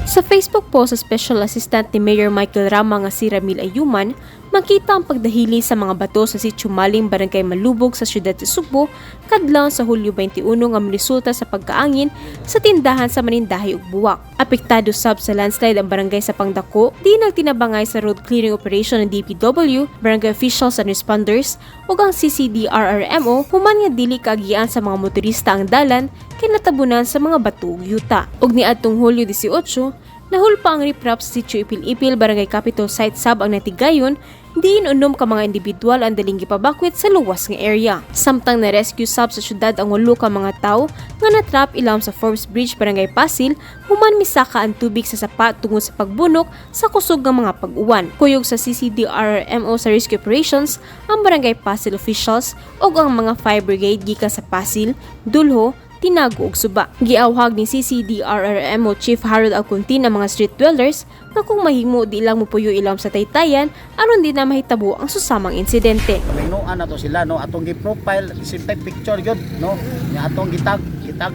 Sa Facebook post sa Special Assistant ni Mayor Michael Rama nga si Ramil Ayuman, makita ang pagdahili sa mga bato sa Sitio Maling, Barangay Malubog sa siyudad sa Subo, kadlaw sa Hulyo 21 nga resulta sa pagkaangin sa tindahan sa Manindahay ug Buwak. Apektado sab sa landslide ang barangay sa Pangdako, di nagtinabangay sa road clearing operation ng DPW, barangay officials and responders ug ang CCDRRMO human nga dili kaagian sa mga motorista ang dalan kay natabunan sa mga bato ug yuta. Ug niadtong Hulyo 18, nahulpa ang riprap sa Sitio Ipil-Ipil, Barangay Capitol Site sab ang natigayon, diin unom ka mga individual ang daling gipabakwit sa luwas nga area. Samtang na-rescue sab sa syudad ang 8 ka mga tawo nga natrap ilawom sa Forbes Bridge, Barangay Pasil, human misaka ang tubig sa sapa tungod sa pagbunok sa kusog nga mga pag-uwan. Kuyog sa CCDRRMO sa rescue operations, ang Barangay Pasil officials ug ang mga fire brigade gikan sa Pasil, Dulho, Tinago ug Suba. Giawhag ni CCDRRMO Chief Harold Alcontin ang mga street dwellers nga kung mahimo di lang mopuyo ilawom sa taytayan aron di na mahitabo ang susamang insidente. Minuan na to sila no, atong gi-profile simple picture gyud no. Nya atong gitag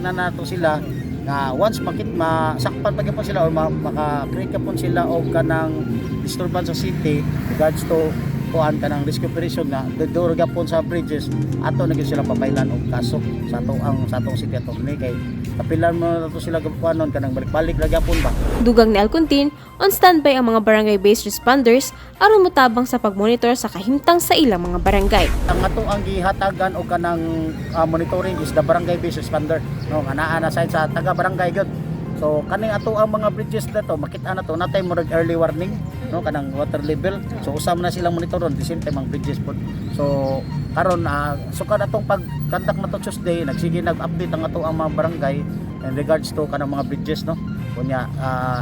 na nato sila nga once masakpan pa gyapon sila or maka-create gyapon sila og kanang disturbance sa city regards to kuan kanang rescue operation na duduro gyapon sa bridges ato na gyud sila papailan og kaso sa atong city ato ni kay kapilan mo na to sila kuanon kanang balik-balik ra gyapon ba. Dugang ni Alcontin, on standby ang mga barangay-based responders aron motabang sa pagmonitor sa kahimtang sa ilang mga barangay. Ang ato ang gihatagan og kanang monitoring is the barangay based responder no nga naa na sign sa taga barangay gyud. So kaning ato ang mga bridges dito makita na to natay mo early warning no kanang water level. So usam na silang monitoron the same time ang bridges pod. So karon sukad atong pag-conduct na to Tuesday nagsige nag-update ang ato ang mga barangay in regards to kanang mga bridges no. Kunya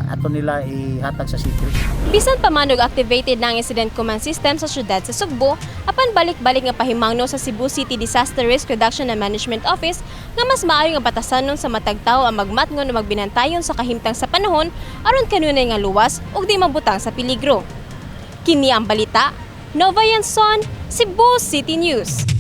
ato nila ihatag sa city. Bisan pa man activated na ang incident command system sa syudad sa Sugbo, apan balik-balik nga pahimangno sa Cebu City Disaster Risk Reduction and Management Office nga mas maayo nga batasanon sa matag tawo ang magmatngon o magbinantayon sa kahimtang sa panahon aron kanunay nga luwas ug di mabutang sa peligro. Kini ang balita, Nova Yanson, Cebu City News.